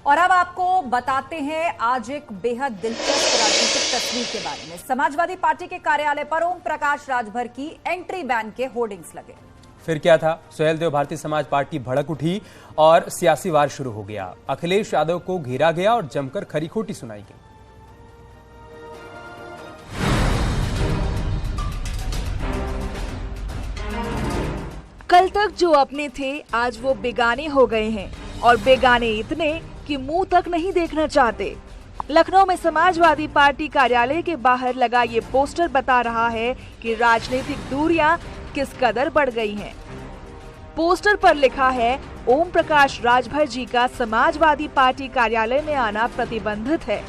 और अब आपको बताते हैं आज एक बेहद दिलचस्प राजनीतिक तस्वीर के बारे में। समाजवादी पार्टी के कार्यालय पर ओम प्रकाश राजभर की एंट्री बैन के होर्डिंग्स लगे। फिर क्या था? सुहेलदेव भारतीय समाज पार्टी भड़क उठी और सियासी वार शुरू हो गया। अखिलेश यादव को घेरा गया और जमकर खरी खोटी सुनाई गई। कल तक जो अपने थे आज वो बेगाने हो गए हैं, और बेगाने इतने कि मुंह तक नहीं देखना चाहते। लखनऊ में समाजवादी पार्टी कार्यालय के बाहर लगा ये पोस्टर बता रहा है कि राजनीतिक दूरियां किस कदर बढ़ गई हैं। पोस्टर पर लिखा है, ओम प्रकाश राजभर जी का समाजवादी पार्टी कार्यालय में आना प्रतिबंधित है।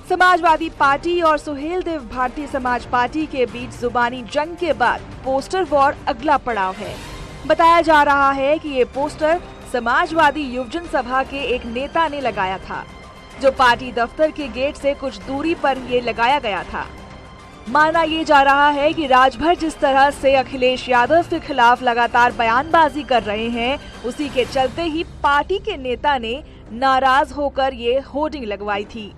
समाजवादी पार्टी और सुहेलदेव भारतीय समाज पार्टी के बीच जुबानी जंग के बाद पोस्टर वॉर अगला पड़ाव है। बताया जा रहा है कि ये पोस्टर समाजवादी युवजन सभा के एक नेता ने लगाया था, जो पार्टी दफ्तर के गेट से कुछ दूरी पर ये लगाया गया था। माना ये जा रहा है कि राजभर जिस तरह से अखिलेश यादव के खिलाफ लगातार बयानबाजी कर रहे हैं, उसी के चलते ही पार्टी के नेता ने नाराज होकर ये होर्डिंग लगवाई थी।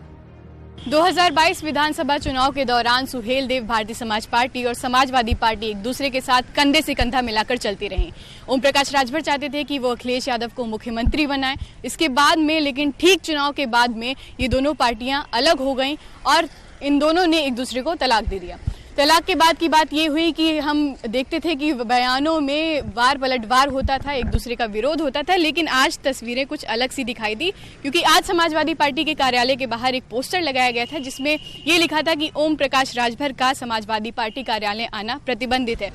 2022 विधानसभा चुनाव के दौरान सुहेलदेव भारतीय समाज पार्टी और समाजवादी पार्टी एक दूसरे के साथ कंधे से कंधा मिलाकर चलती रही। ओम प्रकाश राजभर चाहते थे कि वो अखिलेश यादव को मुख्यमंत्री बनाएं। इसके बाद में लेकिन ठीक चुनाव के बाद में ये दोनों पार्टियां अलग हो गईं और इन दोनों ने एक दूसरे को तलाक दे दिया। तलाक के बाद की बात ये हुई कि हम देखते थे कि बयानों में वार पलटवार होता था, एक दूसरे का विरोध होता था, लेकिन आज तस्वीरें कुछ अलग सी दिखाई दी, क्योंकि आज समाजवादी पार्टी के कार्यालय के बाहर एक पोस्टर लगाया गया था जिसमें ये लिखा था कि ओम प्रकाश राजभर का समाजवादी पार्टी कार्यालय आना प्रतिबंधित है।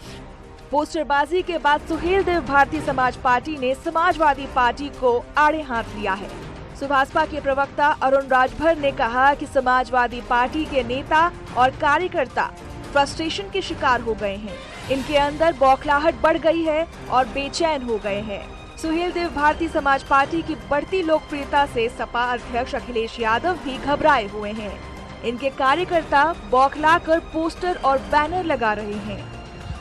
पोस्टरबाजी के बाद सुहेलदेव भारतीय समाज पार्टी ने समाजवादी पार्टी को आड़े हाथ लिया है। सुभाषपा के प्रवक्ता अरुण राजभर ने कहा कि समाजवादी पार्टी के नेता और कार्यकर्ता फ्रस्ट्रेशन के शिकार हो गए हैं। इनके अंदर बौखलाहट बढ़ गई है और बेचैन हो गए हैं। सुहेलदेव भारतीय समाज पार्टी की बढ़ती लोकप्रियता से सपा अध्यक्ष अखिलेश यादव भी घबराए हुए हैं। इनके कार्यकर्ता बौखलाकर पोस्टर और बैनर लगा रहे हैं।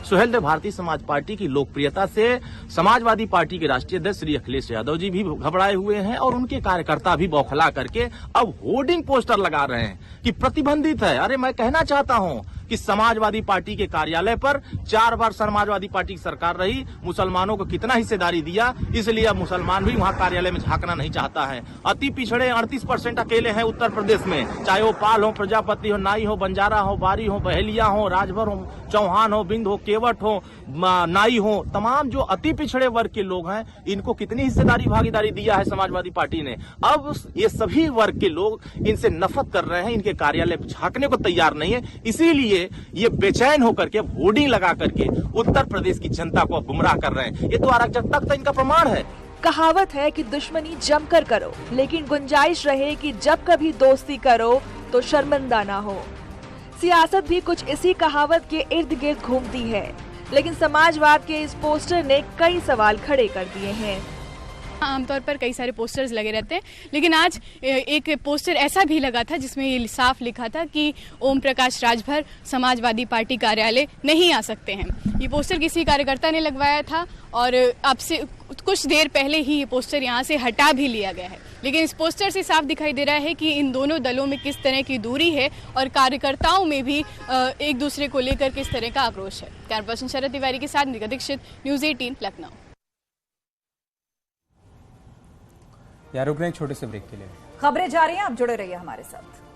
सुहेलदेव भारतीय समाज पार्टी की लोकप्रियता से समाजवादी पार्टी के राष्ट्रीय अध्यक्ष श्री अखिलेश यादव जी भी घबराए हुए हैं और उनके कार्यकर्ता भी बौखला करके अब होर्डिंग पोस्टर लगा रहे हैं कि प्रतिबंधित है। अरे मैं कहना चाहता हूं कि समाजवादी पार्टी के कार्यालय पर 4 बार समाजवादी पार्टी की सरकार रही, मुसलमानों को कितना हिस्सेदारी दिया, इसलिए अब मुसलमान भी वहां कार्यालय में झांकना नहीं चाहता है। अति पिछड़े 38% अकेले हैं उत्तर प्रदेश में, चाहे वो पाल हो, प्रजापति हो, नाई हो, बंजारा हो, बारी हो, बहेलिया हो, राजभर हो, चौहान हो, बिंद हो, केवट हो, नाई हो, तमाम जो अति पिछड़े वर्ग के लोग हैं, इनको कितनी हिस्सेदारी भागीदारी दिया है समाजवादी पार्टी ने। अब ये सभी वर्ग के लोग इनसे नफरत कर रहे हैं, इनके कार्यालय झांकने को तैयार नहीं है, इसीलिए ये बेचैन होकर के होर्डिंग लगा करके उत्तर प्रदेश की जनता को गुमराह कर रहे हैं। ये तो अराजकता इनका प्रमाण है। कहावत है कि दुश्मनी जमकर करो, लेकिन गुंजाइश रहे कि जब कभी दोस्ती करो तो शर्मिंदा ना हो। सियासत भी कुछ इसी कहावत के इर्द गिर्द घूमती है, लेकिन समाजवाद के इस पोस्टर ने कई सवाल खड़े कर दिए हैं। आमतौर पर कई सारे पोस्टर्स लगे रहते हैं, लेकिन आज एक पोस्टर ऐसा भी लगा था जिसमें ये साफ लिखा था कि ओम प्रकाश राजभर समाजवादी पार्टी कार्यालय नहीं आ सकते हैं। ये पोस्टर किसी कार्यकर्ता ने लगवाया था और अब से कुछ देर पहले ही ये पोस्टर यहाँ से हटा भी लिया गया है, लेकिन इस पोस्टर से साफ दिखाई दे रहा है कि इन दोनों दलों में किस तरह की दूरी है और कार्यकर्ताओं में भी एक दूसरे को लेकर किस तरह का आक्रोश है। कैमरा पर्सन शरद तिवारी के साथ निका दीक्षित, न्यूज़ 18 लखनऊ। यार रुक रहे हैं छोटे से ब्रेक के लिए। खबरें जारी हैं, आप जुड़े रहिए हमारे साथ।